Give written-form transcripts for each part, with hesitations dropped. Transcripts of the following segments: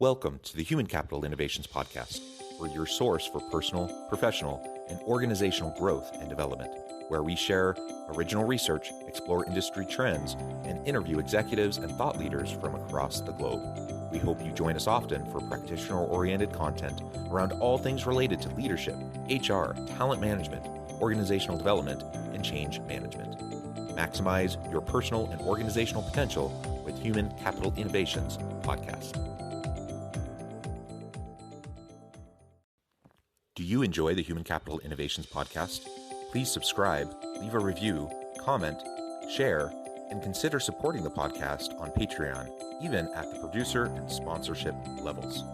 Welcome to the Human Capital Innovations Podcast, where your source for personal, professional, and organizational growth and development, where we share original research, explore industry trends, and interview executives and thought leaders from across the globe. We hope you join us often for practitioner-oriented content around all things related to leadership, HR, talent management, organizational development, and change management. Maximize your personal and organizational potential with Human Capital Innovations Podcast. Do you enjoy the Human Capital Innovations Podcast? Please subscribe, leave a review, comment, share, and consider supporting the podcast on Patreon, even at the producer and sponsorship levels.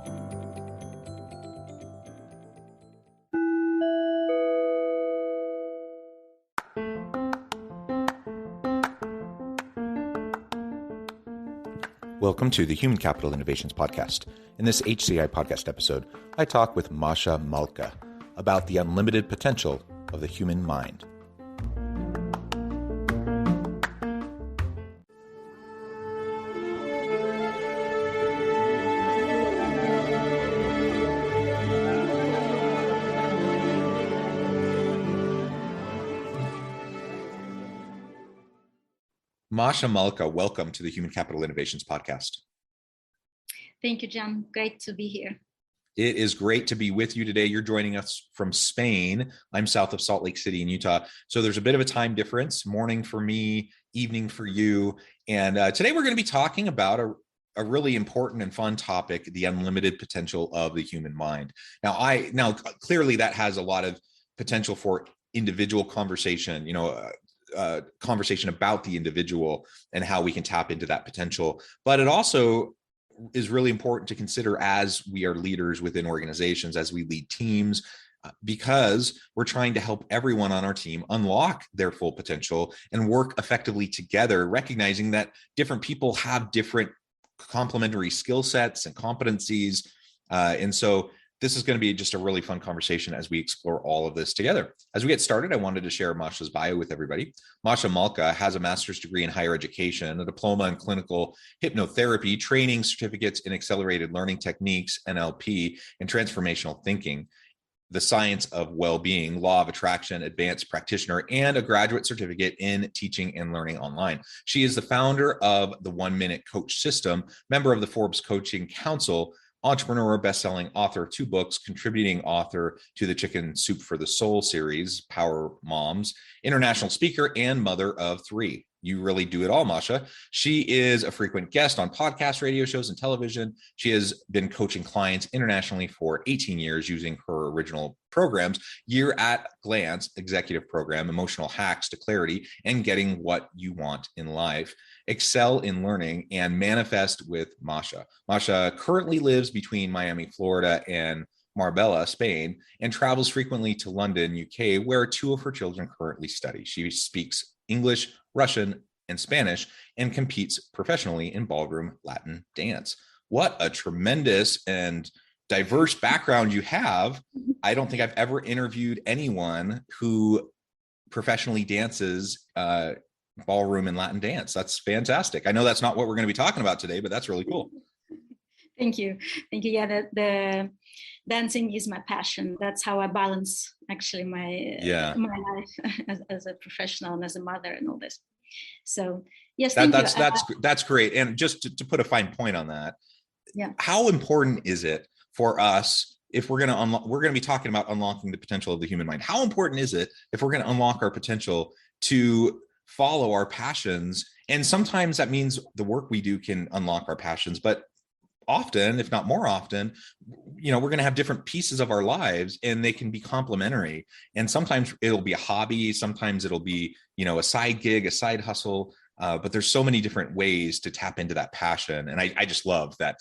Welcome to the Human Capital Innovations Podcast. In this HCI podcast episode, I talk with Masha Malka about the unlimited potential of the human mind. Masha Malka, welcome to the Human Capital Innovations Podcast. Thank you, John. Great to be here. It is great to be with you today. You're joining us from Spain. I'm south of Salt Lake City in Utah. So there's a bit of a time difference, morning for me, evening for you. And today we're going to be talking about a really important and fun topic, the unlimited potential of the human mind. Now clearly that has a lot of potential for individual conversation, conversation about the individual and how we can tap into that potential. But it also is really important to consider as we are leaders within organizations, as we lead teams, because we're trying to help everyone on our team unlock their full potential and work effectively together, recognizing that different people have different complementary skill sets and competencies. And so this is going to be just a really fun conversation as we explore all of this together. As we get started, I wanted to share Masha's bio with everybody. Masha Malka has a master's degree in higher education, a diploma in clinical hypnotherapy, training certificates in accelerated learning techniques, NLP, and transformational thinking, the science of well-being, law of attraction, advanced practitioner, and a graduate certificate in teaching and learning online. She is the founder of the 1 Minute Coach System, member of the Forbes Coaching Council, entrepreneur, best-selling author of 2 books, contributing author to the Chicken Soup for the Soul series, Power Moms, international speaker, and mother of 3. You really do it all, Masha. She is a frequent guest on podcasts, radio shows, and television. She has been coaching clients internationally for 18 years using her original programs, Year at Glance Executive Program, Emotional Hacks to Clarity, and Getting What You Want in Life, Excel in Learning, and Manifest with Masha. Masha currently lives between Miami, Florida, and Marbella, Spain, and travels frequently to London, UK, where 2 of her children currently study. She speaks English, Russian, and Spanish, and competes professionally in ballroom Latin dance. What a tremendous and diverse background you have. I don't think I've ever interviewed anyone who professionally dances ballroom and Latin dance. That's fantastic. I know that's not what we're going to be talking about today, but that's really cool. Thank you. Yeah, the dancing is my passion. That's how I balance actually my life as a professional and as a mother and all this. So yes, that's great. And just to put a fine point on that, how important is it for us if we're going to be talking about unlocking the potential of the human mind? How important is it if we're going to unlock our potential to follow our passions? And sometimes that means the work we do can unlock our passions, but often, if not more often, we're going to have different pieces of our lives and they can be complementary. And sometimes it'll be a hobby. Sometimes it'll be, a side gig, a side hustle. But there's so many different ways to tap into that passion. And I just love that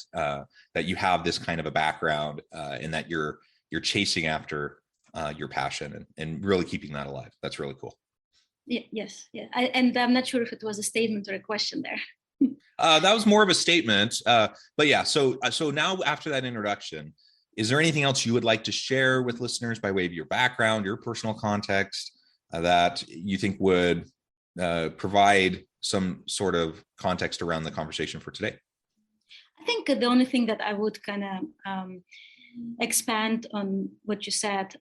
you have this kind of a background and that you're chasing after your passion and really keeping that alive. That's really cool. Yes. And I'm not sure if it was a statement or a question there. That was more of a statement, but yeah. So now after that introduction, is there anything else you would like to share with listeners by way of your background, your personal context that you think would provide some sort of context around the conversation for today? I think the only thing that I would kind of expand on what you said,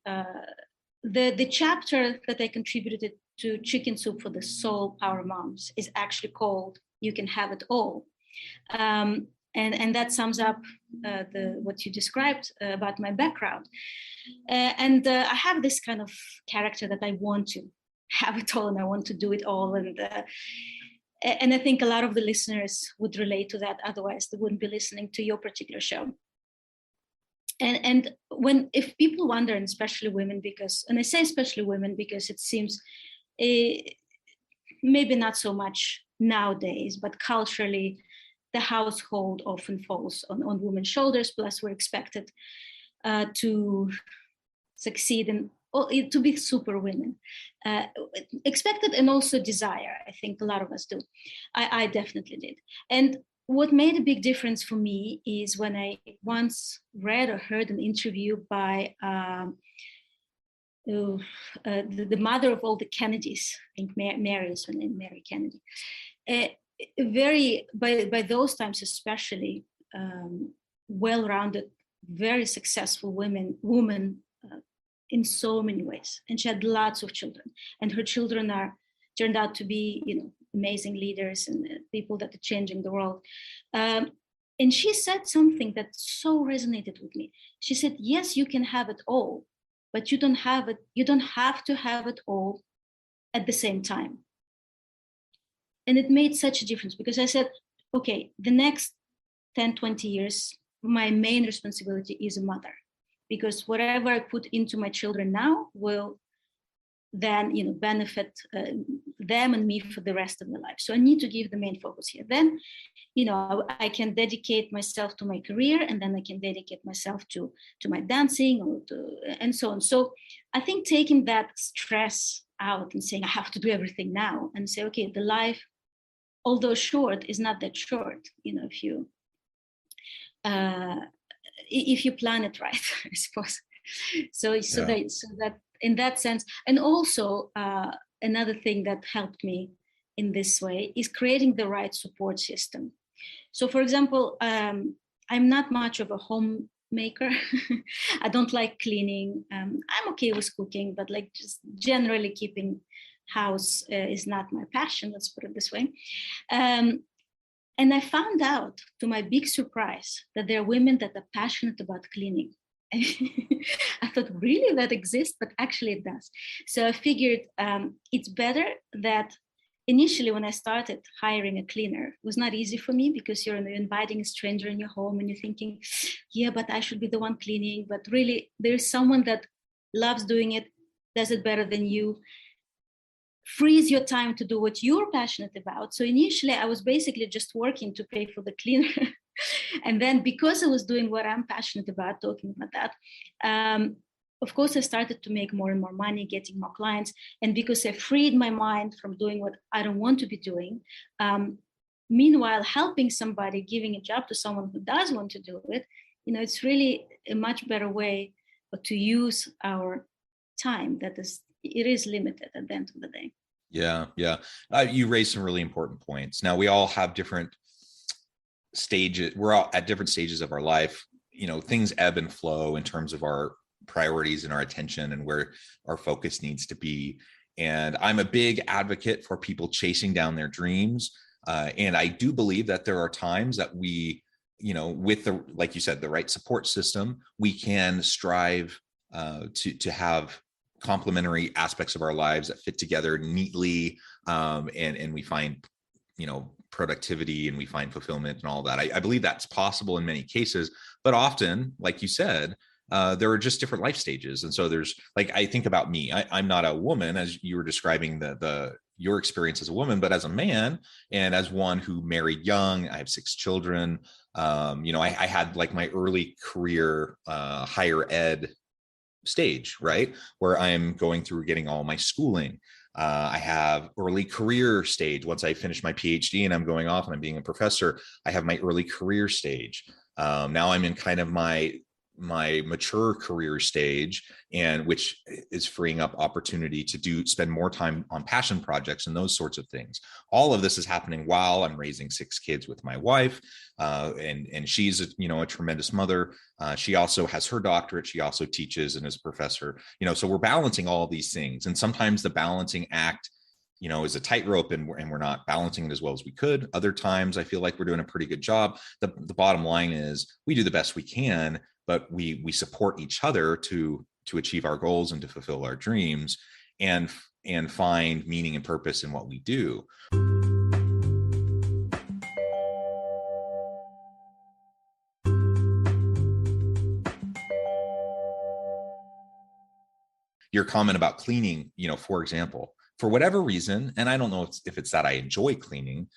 the chapter that I contributed to Chicken Soup for the Soul Power Moms is actually called "You Can Have It All," and that sums up what you described about my background. And I have this kind of character that I want to have it all and I want to do it all, and I think a lot of the listeners would relate to that. Otherwise, they wouldn't be listening to your particular show. And if people wonder, and especially women, and I say especially women because it seems maybe not so much nowadays, but culturally, the household often falls on women's shoulders. Plus, we're expected to succeed and to be super women, expected and also desire. I think a lot of us do. I definitely did. And what made a big difference for me is when I once read or heard an interview by the mother of all the Kennedys. I think Mary is her name, Mary Kennedy. Very, by those times especially, well-rounded, very successful woman in so many ways. And she had lots of children. And her children turned out to be, amazing leaders and people that are changing the world. And she said something that so resonated with me. She said, yes, you can have it all, but you don't have to have it all at the same time. And it made such a difference because I said, okay, the next 10, 20 years, my main responsibility is a mother, because whatever I put into my children now will then benefit them and me for the rest of their life. So I need to give the main focus here. Then I can dedicate myself to my career, and then I can dedicate myself to my dancing and so on. So I think taking that stress out and saying I have to do everything now, and say, okay, the life, although short, is not that short, if you plan it right, I suppose. So that in that sense, and also another thing that helped me in this way is creating the right support system. So, for example, I'm not much of a homemaker. I don't like cleaning. I'm okay with cooking, but like just generally keeping house is not my passion. Let's put it this way. And I found out, to my big surprise, that there are women that are passionate about cleaning. I thought, really, that exists? But actually it does. So I figured it's better that initially when I started hiring a cleaner, it was not easy for me because you're inviting a stranger in your home and you're thinking, yeah, but I should be the one cleaning. But really, there's someone that loves doing it, does it better than you, frees your time to do what you're passionate about. So initially I was basically just working to pay for the cleaner. And then because I was doing what I'm passionate about, talking about that, of course I started to make more and more money, getting more clients. And because I freed my mind from doing what I don't want to be doing, meanwhile helping somebody, giving a job to someone who does want to do it, it's really a much better way to use our time. It is limited at the end of the day. Yeah. You raised some really important points. Now, we all have different stages. We're all at different stages of our life. Things ebb and flow in terms of our priorities and our attention and where our focus needs to be. And I'm a big advocate for people chasing down their dreams. And I do believe that there are times that we, with like you said, the right support system, we can strive to have complementary aspects of our lives that fit together neatly, and we find productivity and we find fulfillment and all that. I believe that's possible in many cases, but often, like you said, there are just different life stages. And so there's, like, I think about me, I'm not a woman, as you were describing your experience as a woman, but as a man and as one who married young. I have 6 children. I had like my early career higher ed stage, right, where I'm going through getting all my schooling. I have early career stage. Once I finish my PhD and I'm going off and I'm being a professor, I have my early career stage. Now I'm in kind of my my mature career stage, and which is freeing up opportunity to spend more time on passion projects and those sorts of things. All of this is happening while I'm raising 6 kids with my wife, and she's a tremendous mother. She also has her doctorate. She also teaches and is a professor. So we're balancing all of these things, and sometimes the balancing act is a tightrope, and we're not balancing it as well as we could. Other times I feel like we're doing a pretty good job. The bottom line is we do the best we can, but we support each other to achieve our goals and to fulfill our dreams and find meaning and purpose in what we do. Your comment about cleaning, for example, for whatever reason, and I don't know if it's that I enjoy cleaning,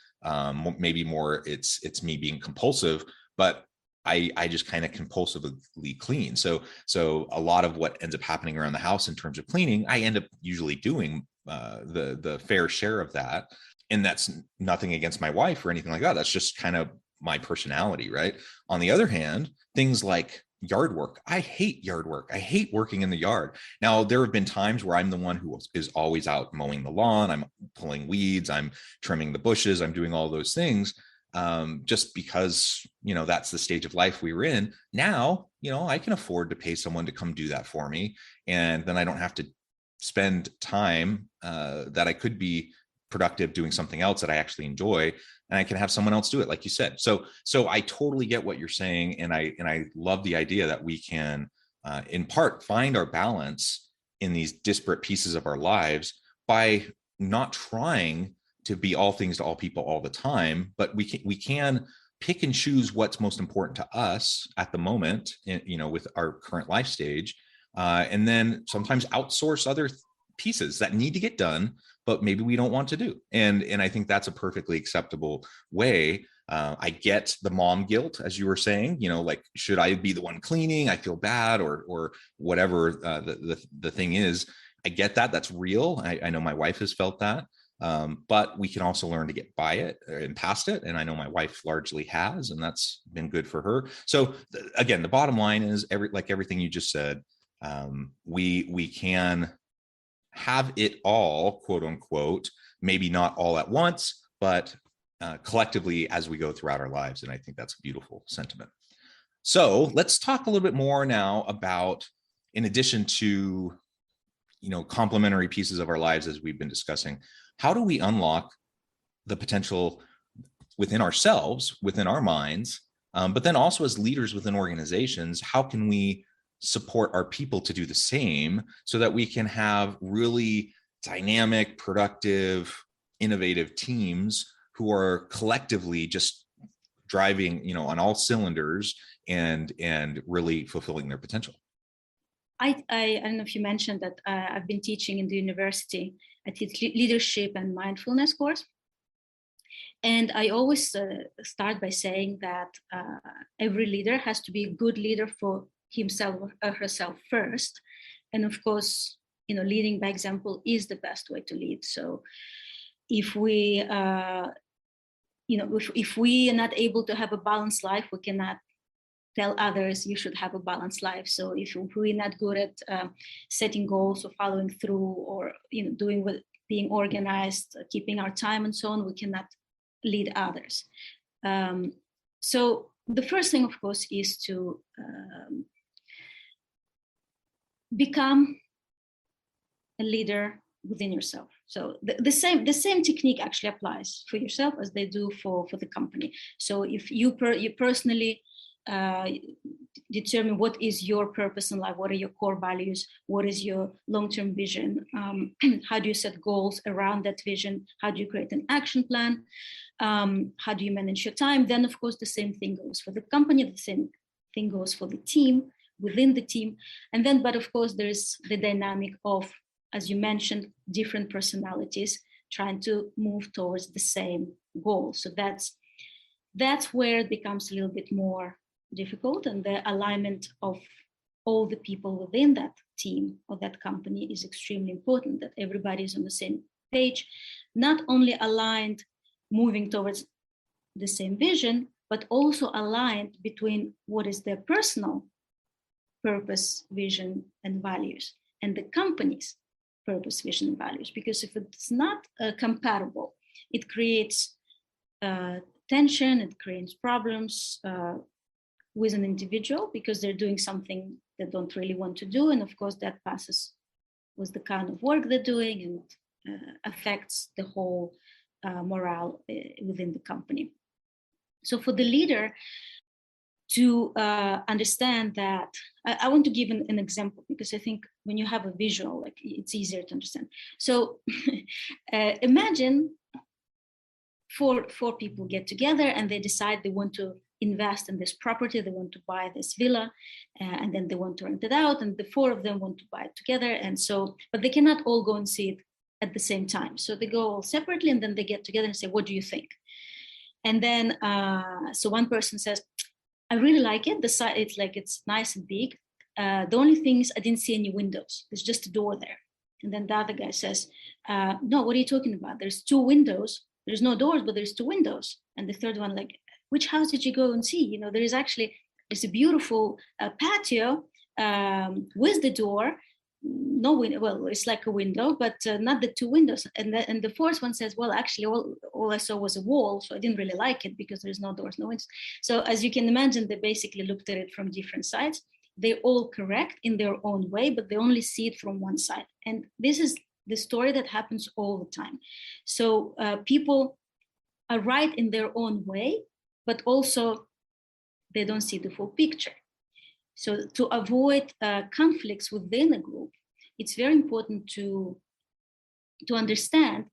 maybe more it's me being compulsive, but I just kind of compulsively clean. So a lot of what ends up happening around the house in terms of cleaning, I end up usually doing the fair share of that. And that's nothing against my wife or anything like that. That's just kind of my personality, right? On the other hand, things like yard work. I hate yard work. I hate working in the yard. Now, there have been times where I'm the one who is always out mowing the lawn. I'm pulling weeds. I'm trimming the bushes. I'm doing all those things. Just because, that's the stage of life we were in. Now, I can afford to pay someone to come do that for me. And then I don't have to spend time that I could be productive doing something else that I actually enjoy, and I can have someone else do it, like you said. So I totally get what you're saying. And I love the idea that we can, in part, find our balance in these disparate pieces of our lives by not trying to be all things to all people all the time, but we can pick and choose what's most important to us at the moment, with our current life stage, and then sometimes outsource other pieces that need to get done, but maybe we don't want to do. And I think that's a perfectly acceptable way. I get the mom guilt, as you were saying, like, should I be the one cleaning? I feel bad, or whatever the thing is. I get that. That's real. I know my wife has felt that. But we can also learn to get by it and past it. And I know my wife largely has, and that's been good for her. So again, the bottom line is like everything you just said, we can have it all, quote unquote, maybe not all at once, but collectively as we go throughout our lives. And I think that's a beautiful sentiment. So let's talk a little bit more now about, in addition to, complementary pieces of our lives, as we've been discussing, how do we unlock the potential within ourselves, within our minds, but then also as leaders within organizations? How can we support our people to do the same so that we can have really dynamic, productive, innovative teams who are collectively just driving, on all cylinders and really fulfilling their potential? I don't know if you mentioned that I've been teaching in the university. I teach leadership and mindfulness course. And I always start by saying that every leader has to be a good leader for himself or herself first. And of course, leading by example is the best way to lead. So if we, if we are not able to have a balanced life, we cannot tell others you should have a balanced life. So if we're not good at setting goals or following through, or doing with being organized, keeping our time and so on, we cannot lead others. So the first thing, of course, is to become a leader within yourself. So the same technique actually applies for yourself as they do for the company. So if you personally determine what is your purpose in life, what are your core values, what is your long-term vision, how do you set goals around that vision, how do you create an action plan, how do you manage your time, then of course the same thing goes for the company, the same thing goes for the team, within the team. And then, but of course there's the dynamic of, as you mentioned, different personalities trying to move towards the same goal. So that's where it becomes a little bit more difficult, and the alignment of all the people within that team or that company is extremely important, that everybody is on the same page, not only aligned moving towards the same vision, but also aligned between what is their personal purpose, vision, and values, and the company's purpose, vision, and values. Because if it's not compatible, it creates tension, it creates problems with an individual because they're doing something they don't really want to do. And of course, that passes with the kind of work they're doing and affects the whole morale within the company. So for the leader to understand that, I want to give an example, because I think when you have a visual, like, it's easier to understand. So imagine four people get together and they decide they want to invest in this property, they want to buy this villa, and then they want to rent it out, and the four of them want to buy it together. And so, but they cannot all go and see it at the same time. So they go all separately, and then they get together and say, what do you think? And then, so one person says, I really like it. The side, it's nice and big. The only thing is I didn't see any windows. There's just a door there. And then the other guy says, no, what are you talking about? There's two windows. There's no doors, but there's two windows. And the third one, like, which house did you go and see? You know, there's a beautiful patio with the door. No window. Well, it's like a window, but not the two windows. And the fourth one says, well, actually, all I saw was a wall, so I didn't really like it because there's no doors, no windows. So as you can imagine, they basically looked at it from different sides. They're all correct in their own way, but they only see it from one side. And this is the story that happens all the time. So people are right in their own way, but also they don't see the full picture. So to avoid conflicts within a group, it's very important to understand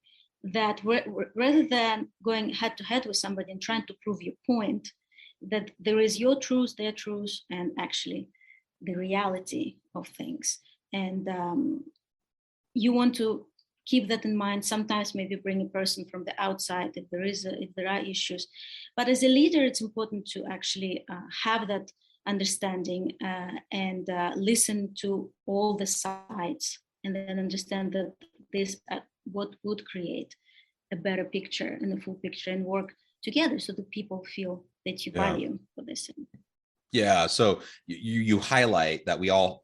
that rather than going head to head with somebody and trying to prove your point, that there is your truth, their truth, and actually the reality of things. And you want to keep that in mind. Sometimes maybe bring a person from the outside if there are issues. But as a leader, it's important to actually have that understanding and listen to all the sides, and then understand that this what would create a better picture and a full picture, and work together so that people feel that you value what they say. Yeah. So you highlight that we all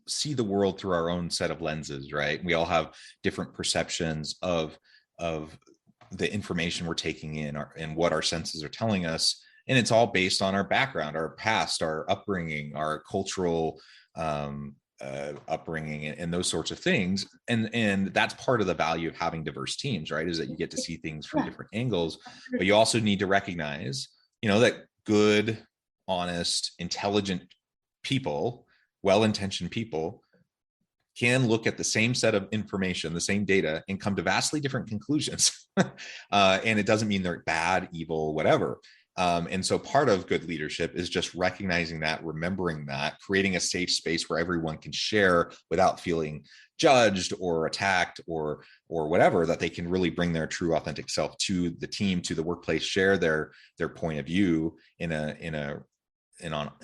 see the world through our own set of lenses, right? We all have different perceptions of the information we're taking in, and what our senses are telling us. And it's all based on our background, our past, our upbringing, our cultural upbringing, and those sorts of things. And that's part of the value of having diverse teams, right? Is that you get to see things from different angles, but you also need to recognize, that good, honest, intelligent people, well-intentioned people can look at the same set of information, the same data, and come to vastly different conclusions. And it doesn't mean they're bad, evil, whatever. And so part of good leadership is just recognizing that, remembering that, creating a safe space where everyone can share without feeling judged or attacked or whatever, that they can really bring their true authentic self to the team, to the workplace, share their point of view in an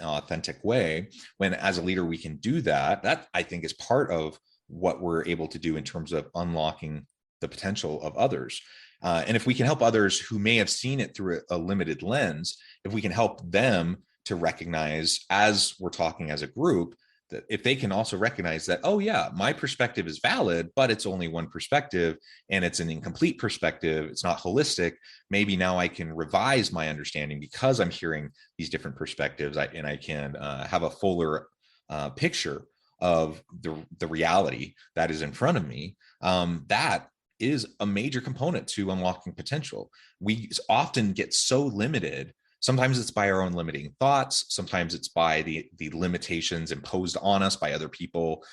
authentic way. When as a leader we can do that I think is part of what we're able to do in terms of unlocking the potential of others. And if we can help others who may have seen it through a limited lens, if we can help them to recognize, as we're talking as a group, that if they can also recognize that, oh yeah, my perspective is valid, but it's only one perspective and it's an incomplete perspective, it's not holistic, maybe now I can revise my understanding because I'm hearing these different perspectives, and I can have a fuller picture of the reality that is in front of me. That is a major component to unlocking potential. We often get so limited. Sometimes it's by our own limiting thoughts. Sometimes it's by the limitations imposed on us by other people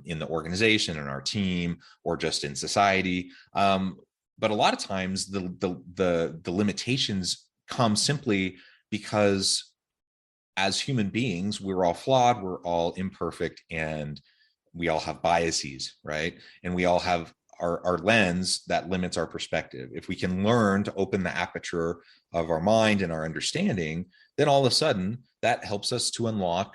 in the organization, in our team, or just in society. But a lot of times the limitations come simply because as human beings, we're all flawed, we're all imperfect, and we all have biases, right? And we all have our lens that limits our perspective. If we can learn to open the aperture of our mind and our understanding, then all of a sudden that helps us to unlock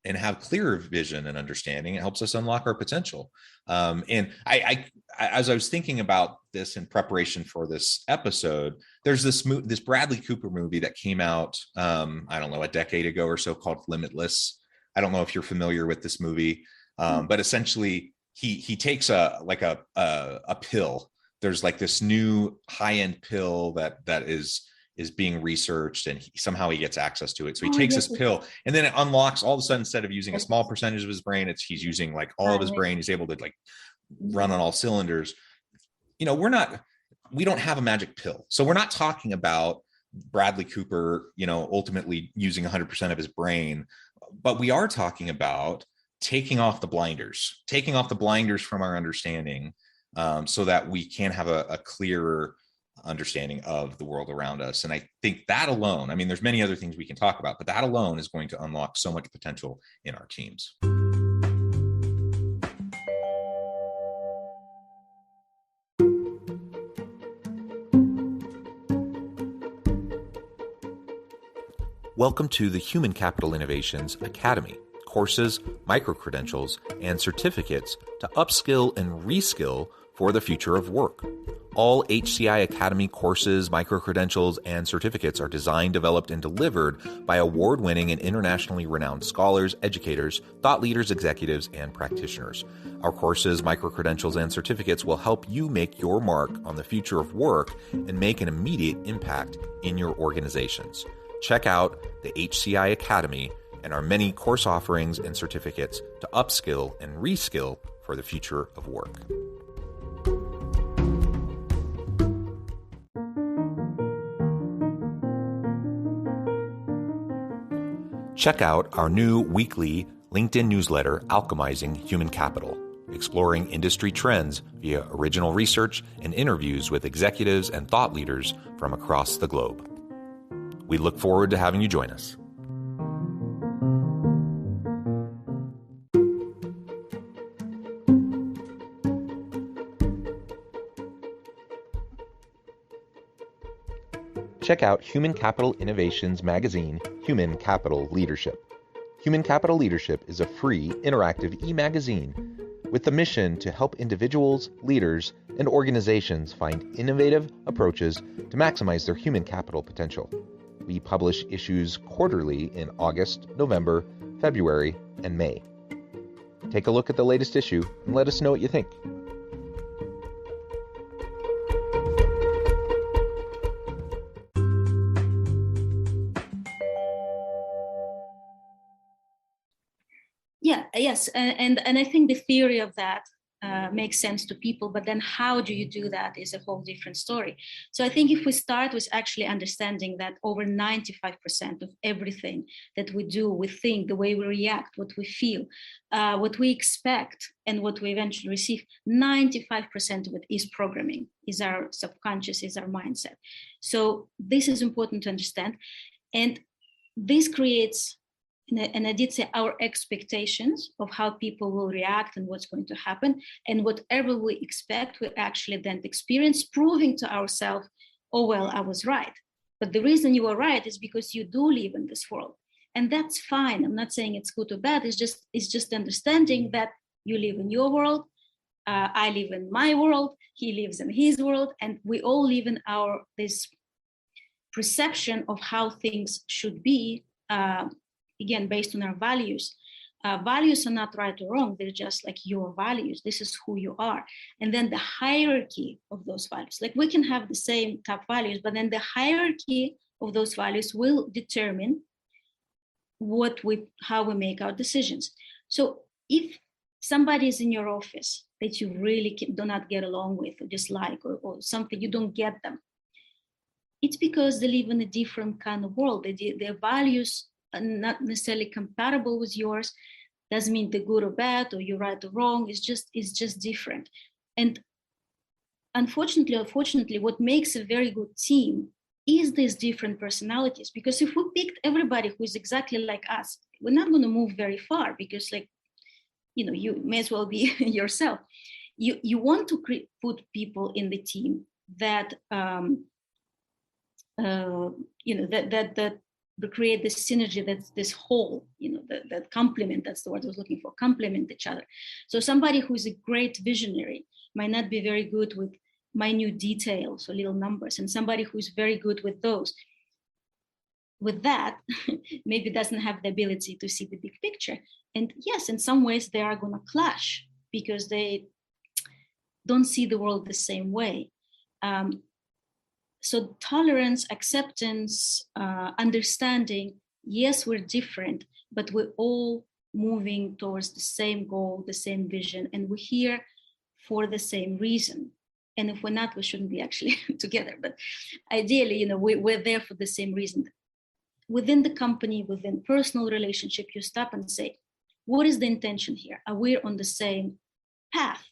and have clearer vision and understanding. It helps us unlock our potential. And I as I was thinking about this in preparation for this episode, there's this Bradley Cooper movie that came out, I don't know, a decade ago or so, called Limitless. I don't know if you're familiar with this movie, but essentially he takes a pill. There's like this new high-end pill that is being researched, and somehow he gets access to it. So he takes this pill, and then it unlocks all of a sudden, instead of using a small percentage of his brain, he's using like all of his brain. He's able to like run on all cylinders. You know, we don't have a magic pill. So we're not talking about Bradley Cooper, you know, ultimately using 100% of his brain, but we are talking about taking off the blinders from our understanding, so that we can have a clearer understanding of the world around us. And I think that alone, I mean, there's many other things we can talk about, but that alone is going to unlock so much potential in our teams. Welcome to the Human Capital Innovations Academy. Courses, micro-credentials, and certificates to upskill and reskill for the future of work. All HCI Academy courses, micro-credentials, and certificates are designed, developed, and delivered by award-winning and internationally renowned scholars, educators, thought leaders, executives, and practitioners. Our courses, micro-credentials, and certificates will help you make your mark on the future of work and make an immediate impact in your organizations. Check out the HCI Academy and our many course offerings and certificates to upskill and reskill for the future of work. Check out our new weekly LinkedIn newsletter, Alchemizing Human Capital, exploring industry trends via original research and interviews with executives and thought leaders from across the globe. We look forward to having you join us. Check out Human Capital Innovations magazine, Human Capital Leadership. Human Capital Leadership is a free, interactive e-magazine with the mission to help individuals, leaders, and organizations find innovative approaches to maximize their human capital potential. We publish issues quarterly in August, November, February, and May. Take a look at the latest issue and let us know what you think. Yes, and I think the theory of that makes sense to people, but then how do you do that is a whole different story. So I think if we start with actually understanding that over 95% of everything that we do, we think, the way we react, what we feel, what we expect, and what we eventually receive, 95% of it is programming, is our subconscious, is our mindset. So this is important to understand. And this creates, and I did say, our expectations of how people will react and what's going to happen. And whatever we expect, we actually then experience, proving to ourselves, oh, well, I was right. But the reason you are right is because you do live in this world. And that's fine. I'm not saying it's good or bad. It's just understanding that you live in your world. I live in my world. He lives in his world. And we all live in this perception of how things should be, again, based on our values. Values are not right or wrong. They're just like your values. This is who you are. And then the hierarchy of those values, like we can have the same top values, but then the hierarchy of those values will determine how we make our decisions. So if somebody is in your office that you really do not get along with or dislike, or something, you don't get them, it's because they live in a different kind of world. Their values are not necessarily compatible with yours. Doesn't mean they're good or bad, or you're right or wrong. It's just different. And unfortunately or fortunately, what makes a very good team is these different personalities. Because if we picked everybody who is exactly like us, we're not going to move very far, because, like, you may as well be yourself. You want to put people in the team that that create this synergy, that's this whole, that complement, that's the word I was looking for, complement each other. So somebody who's a great visionary might not be very good with minute details or little numbers, and somebody who's very good with those. with that, maybe doesn't have the ability to see the big picture. And yes, in some ways they are going to clash because they don't see the world the same way. So tolerance, acceptance, understanding, yes, we're different, but we're all moving towards the same goal, the same vision, and we're here for the same reason. And if we're not, we shouldn't be actually together. But ideally, we're there for the same reason. Within the company, within personal relationship, you stop and say, what is the intention here? Are we on the same path?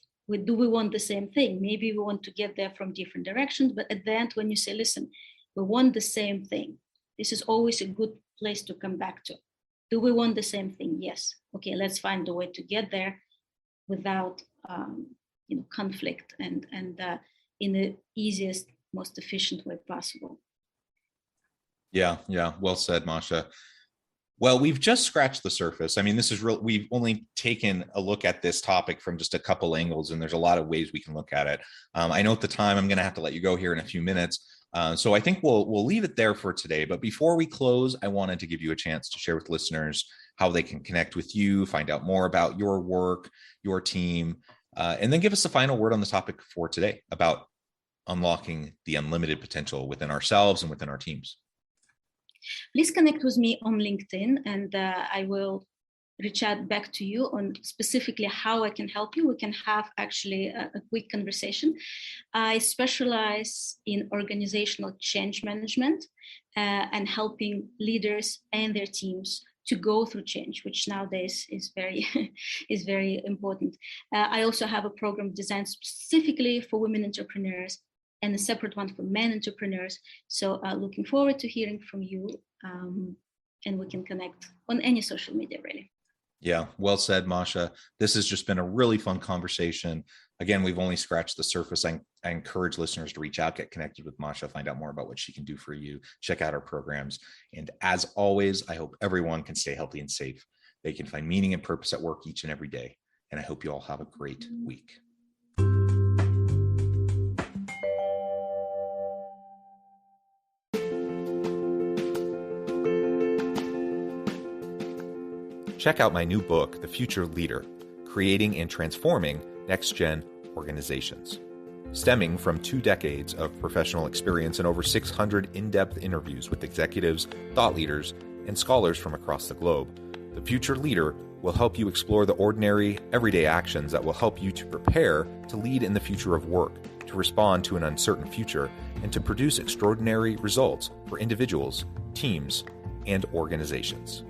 Do we want the same thing? Maybe we want to get there from different directions, but at the end, when you say, listen, we want the same thing, this is always a good place to come back to. Do we want the same thing? Yes. Okay, let's find a way to get there without conflict and in the easiest, most efficient way possible. Yeah. Well said, Masha. Well, we've just scratched the surface. I mean, this is real. We've only taken a look at this topic from just a couple angles, and there's a lot of ways we can look at it. I know at the time I'm going to have to let you go here in a few minutes. So I think we'll leave it there for today. But before we close, I wanted to give you a chance to share with listeners how they can connect with you, find out more about your work, your team, and then give us the final word on the topic for today about unlocking the unlimited potential within ourselves and within our teams. Please connect with me on LinkedIn, and I will reach out back to you on specifically how I can help you. We can have actually a quick conversation. I specialize in organizational change management and helping leaders and their teams to go through change, which nowadays is very important. I also have a program designed specifically for women entrepreneurs and a separate one for men entrepreneurs. So looking forward to hearing from you, and we can connect on any social media, really. Yeah, well said, Masha. This has just been a really fun conversation. Again, we've only scratched the surface. I encourage listeners to reach out, get connected with Masha, find out more about what she can do for you, check out our programs. And as always, I hope everyone can stay healthy and safe. They can find meaning and purpose at work each and every day. And I hope you all have a great week. Check out my new book, The Future Leader, Creating and Transforming Next-Gen Organizations. Stemming from 2 decades of professional experience and over 600 in-depth interviews with executives, thought leaders, and scholars from across the globe, The Future Leader will help you explore the ordinary, everyday actions that will help you to prepare to lead in the future of work, to respond to an uncertain future, and to produce extraordinary results for individuals, teams, and organizations.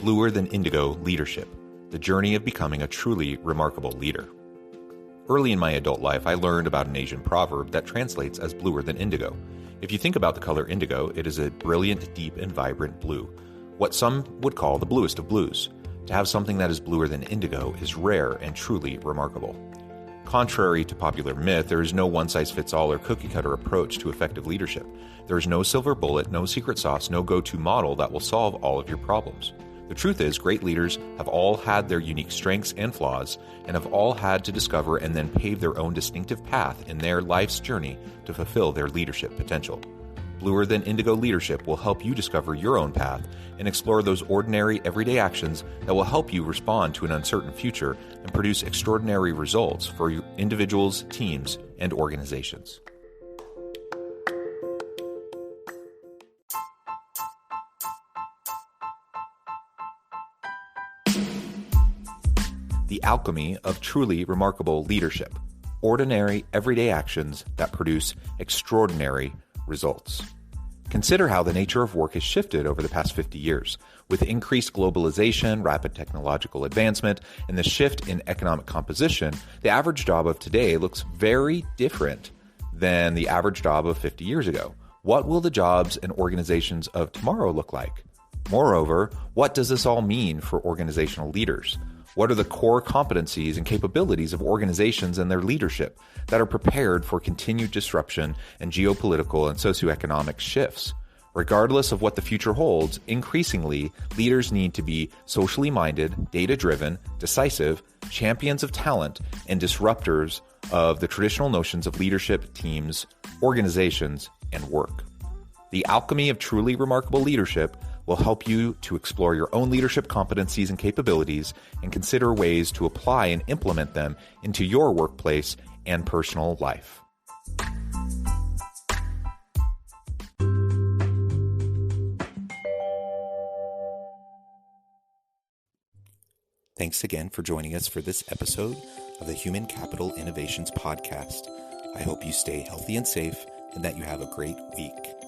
Bluer Than Indigo Leadership, the journey of becoming a truly remarkable leader. Early in my adult life, I learned about an Asian proverb that translates as bluer than indigo. If you think about the color indigo, it is a brilliant, deep, and vibrant blue, what some would call the bluest of blues. To have something that is bluer than indigo is rare and truly remarkable. Contrary to popular myth, there is no one-size-fits-all or cookie-cutter approach to effective leadership. There is no silver bullet, no secret sauce, no go-to model that will solve all of your problems. The truth is, great leaders have all had their unique strengths and flaws, and have all had to discover and then pave their own distinctive path in their life's journey to fulfill their leadership potential. Bluer Than Indigo Leadership will help you discover your own path and explore those ordinary, everyday actions that will help you respond to an uncertain future and produce extraordinary results for individuals, teams, and organizations. The Alchemy of Truly Remarkable Leadership. Ordinary, everyday actions that produce extraordinary results. Consider how the nature of work has shifted over the past 50 years. With increased globalization, rapid technological advancement, and the shift in economic composition, the average job of today looks very different than the average job of 50 years ago. What will the jobs and organizations of tomorrow look like? Moreover, what does this all mean for organizational leaders? What are the core competencies and capabilities of organizations and their leadership that are prepared for continued disruption and geopolitical and socioeconomic shifts? Regardless of what the future holds, increasingly, leaders need to be socially minded, data-driven, decisive, champions of talent, and disruptors of the traditional notions of leadership, teams, organizations, and work. The Alchemy of Truly Remarkable Leadership will help you to explore your own leadership competencies and capabilities and consider ways to apply and implement them into your workplace and personal life. Thanks again for joining us for this episode of the Human Capital Innovations Podcast. I hope you stay healthy and safe and that you have a great week.